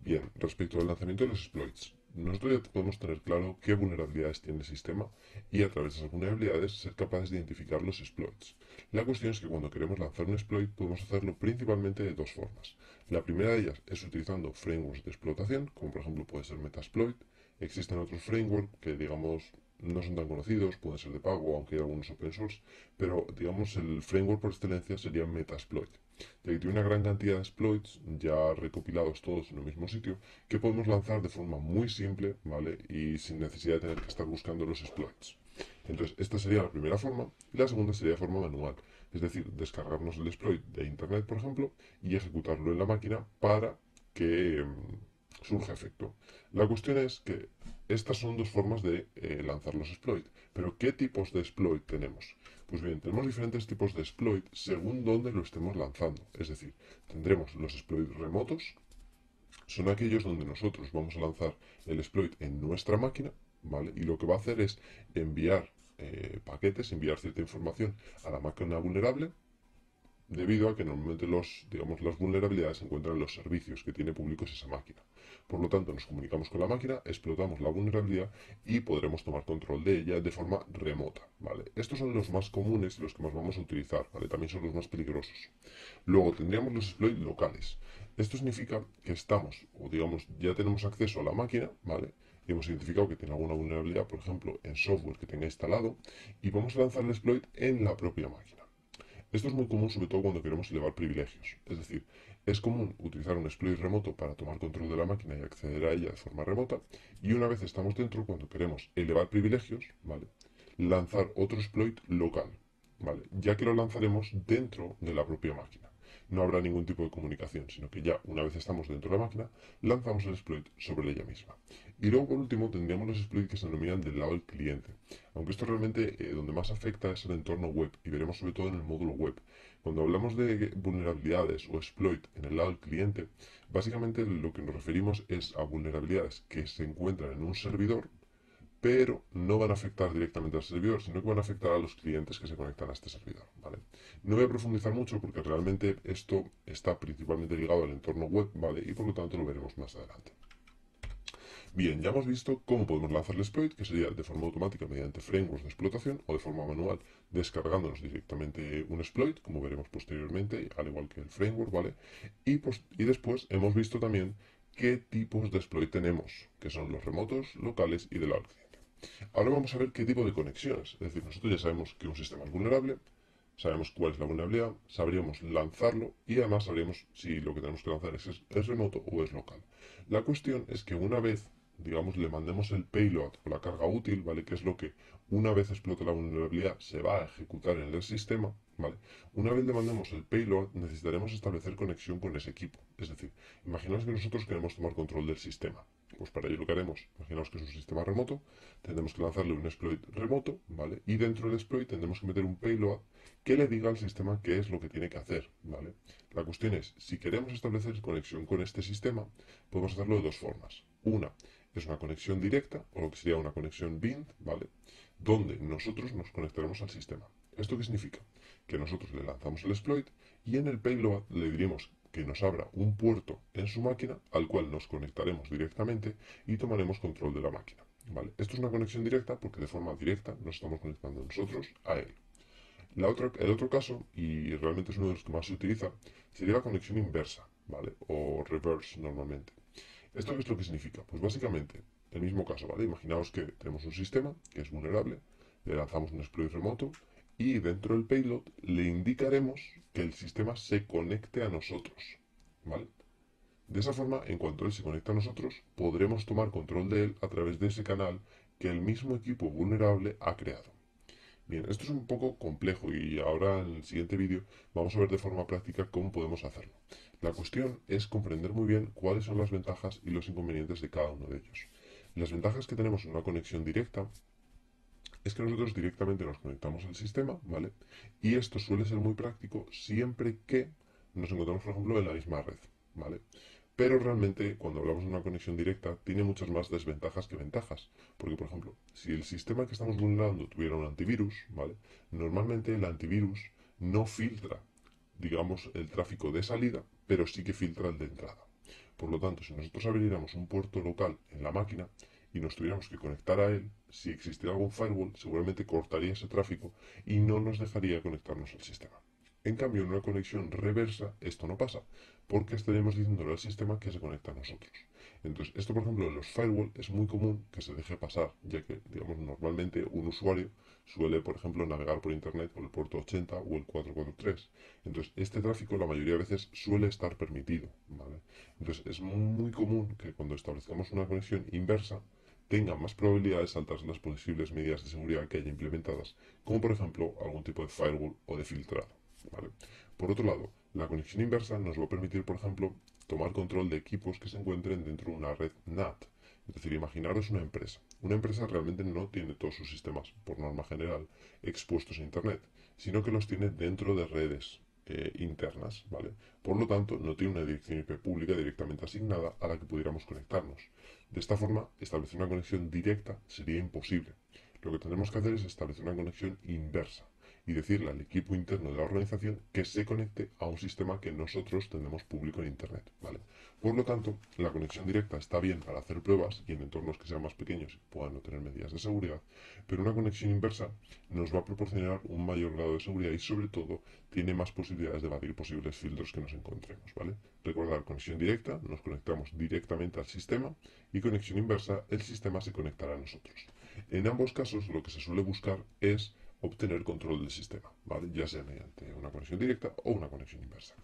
Bien, respecto al lanzamiento de los exploits, nosotros ya podemos tener claro qué vulnerabilidades tiene el sistema y a través de esas vulnerabilidades ser capaces de identificar los exploits. La cuestión es que cuando queremos lanzar un exploit podemos hacerlo principalmente de dos formas. La primera de ellas es utilizando frameworks de explotación, como por ejemplo puede ser Metasploit. Existen otros frameworks que digamos no son tan conocidos, pueden ser de pago, aunque hay algunos open source, pero digamos el framework por excelencia sería Metasploit, ya que tiene una gran cantidad de exploits ya recopilados todos en el mismo sitio que podemos lanzar de forma muy simple, ¿vale? Y sin necesidad de tener que estar buscando los exploits. Entonces, esta sería la primera forma y la segunda sería de forma manual, es decir, descargarnos el exploit de internet, por ejemplo, y ejecutarlo en la máquina para que surja efecto. La cuestión es que estas son dos formas de lanzar los exploits, pero ¿qué tipos de exploit tenemos? Pues bien, tenemos diferentes tipos de exploit según dónde lo estemos lanzando. Es decir, tendremos los exploits remotos, son aquellos donde nosotros vamos a lanzar el exploit en nuestra máquina, ¿vale? Y lo que va a hacer es enviar paquetes, enviar cierta información a la máquina vulnerable, debido a que normalmente digamos, las vulnerabilidades se encuentran en los servicios que tiene públicos esa máquina. Por lo tanto, nos comunicamos con la máquina, explotamos la vulnerabilidad y podremos tomar control de ella de forma remota, ¿vale? Estos son los más comunes y los que más vamos a utilizar, ¿vale? También son los más peligrosos. Luego tendríamos los exploits locales. Esto significa que estamos, o digamos, ya tenemos acceso a la máquina, ¿vale? Y hemos identificado que tiene alguna vulnerabilidad, por ejemplo, en software que tenga instalado, y vamos a lanzar el exploit en la propia máquina. Esto es muy común sobre todo cuando queremos elevar privilegios. Es decir, es común utilizar un exploit remoto para tomar control de la máquina y acceder a ella de forma remota. Y una vez estamos dentro, cuando queremos elevar privilegios, ¿vale? Lanzar otro exploit local, ¿vale? Ya que lo lanzaremos dentro de la propia máquina. No habrá ningún tipo de comunicación, sino que ya una vez estamos dentro de la máquina, lanzamos el exploit sobre ella misma. Y luego por último tendríamos los exploits que se denominan del lado del cliente. Aunque esto realmente donde más afecta es el entorno web y veremos sobre todo en el módulo web. Cuando hablamos de vulnerabilidades o exploit en el lado del cliente, básicamente lo que nos referimos es a vulnerabilidades que se encuentran en un servidor, pero no van a afectar directamente al servidor, sino que van a afectar a los clientes que se conectan a este servidor, ¿vale? No voy a profundizar mucho porque realmente esto está principalmente ligado al entorno web, ¿vale? Y por lo tanto lo veremos más adelante. Bien, ya hemos visto cómo podemos lanzar el exploit, que sería de forma automática mediante frameworks de explotación o de forma manual descargándonos directamente un exploit, como veremos posteriormente, al igual que el framework, ¿vale? Y después hemos visto también qué tipos de exploit tenemos, que son los remotos, locales y del lado del cliente. Ahora vamos a ver qué tipo de conexiones. Es decir, nosotros ya sabemos que un sistema es vulnerable, sabemos cuál es la vulnerabilidad, sabríamos lanzarlo y además sabríamos si lo que tenemos que lanzar es remoto o es local. La cuestión es que una vez, digamos, le mandemos el payload o la carga útil, ¿vale? Que es lo que una vez explote la vulnerabilidad se va a ejecutar en el sistema, ¿vale? Una vez le mandemos el payload necesitaremos establecer conexión con ese equipo. Es decir, imaginaos que nosotros queremos tomar control del sistema. Pues para ello lo que haremos, imaginaos que es un sistema remoto, tendremos que lanzarle un exploit remoto, ¿vale? Y dentro del exploit tendremos que meter un payload que le diga al sistema qué es lo que tiene que hacer, ¿vale? La cuestión es, si queremos establecer conexión con este sistema, podemos hacerlo de dos formas. Una es una conexión directa, o lo que sería una conexión bind, ¿vale? Donde nosotros nos conectaremos al sistema. ¿Esto qué significa? Que nosotros le lanzamos el exploit y en el payload le diremos que nos abra un puerto en su máquina al cual nos conectaremos directamente y tomaremos control de la máquina. ¿Vale? Esto es una conexión directa porque de forma directa nos estamos conectando nosotros a él. El otro caso, y realmente es uno de los que más se utiliza, sería la conexión inversa, ¿vale? O reverse normalmente. ¿Esto qué es lo que significa? Pues básicamente, el mismo caso, ¿vale? Imaginaos que tenemos un sistema que es vulnerable, le lanzamos un exploit remoto y dentro del payload le indicaremos que el sistema se conecte a nosotros, ¿vale? De esa forma, en cuanto él se conecta a nosotros, podremos tomar control de él a través de ese canal que el mismo equipo vulnerable ha creado. Bien, esto es un poco complejo y ahora en el siguiente vídeo vamos a ver de forma práctica cómo podemos hacerlo. La cuestión es comprender muy bien cuáles son las ventajas y los inconvenientes de cada uno de ellos. Las ventajas que tenemos en una conexión directa es que nosotros directamente nos conectamos al sistema, ¿vale? Y esto suele ser muy práctico siempre que nos encontramos, por ejemplo, en la misma red, ¿vale? Pero realmente, cuando hablamos de una conexión directa, tiene muchas más desventajas que ventajas. Porque, por ejemplo, si el sistema que estamos vulnerando tuviera un antivirus, ¿vale? Normalmente el antivirus no filtra, digamos, el tráfico de salida, pero sí que filtra el de entrada. Por lo tanto, si nosotros abriéramos un puerto local en la máquina y nos tuviéramos que conectar a él, si existiera algún firewall, seguramente cortaría ese tráfico y no nos dejaría conectarnos al sistema. En cambio, en una conexión reversa, esto no pasa, porque estaríamos diciéndole al sistema que se conecta a nosotros. Entonces, esto, por ejemplo, en los firewall es muy común que se deje pasar, ya que, digamos, normalmente un usuario suele, por ejemplo, navegar por Internet por el puerto 80 o el 443. Entonces, este tráfico la mayoría de veces suele estar permitido, ¿vale? Entonces, es muy común que cuando establezcamos una conexión inversa, tenga más probabilidades de saltarse las posibles medidas de seguridad que haya implementadas, como por ejemplo algún tipo de firewall o de filtrado, ¿vale? Por otro lado, la conexión inversa nos va a permitir, por ejemplo, tomar control de equipos que se encuentren dentro de una red NAT. Es decir, imaginaros una empresa. Una empresa realmente no tiene todos sus sistemas, por norma general, expuestos a Internet, sino que los tiene dentro de redes internas, ¿vale? Por lo tanto, no tiene una dirección IP pública directamente asignada a la que pudiéramos conectarnos. De esta forma, establecer una conexión directa sería imposible. Lo que tendremos que hacer es establecer una conexión inversa y decirle al equipo interno de la organización que se conecte a un sistema que nosotros tenemos público en Internet, ¿vale? Por lo tanto, la conexión directa está bien para hacer pruebas y en entornos que sean más pequeños y puedan no tener medidas de seguridad, pero una conexión inversa nos va a proporcionar un mayor grado de seguridad y sobre todo tiene más posibilidades de evadir posibles filtros que nos encontremos, ¿vale? Recordar, conexión directa, nos conectamos directamente al sistema y conexión inversa, el sistema se conectará a nosotros. En ambos casos, lo que se suele buscar es obtener control del sistema, ¿vale? Ya sea mediante una conexión directa o una conexión inversa.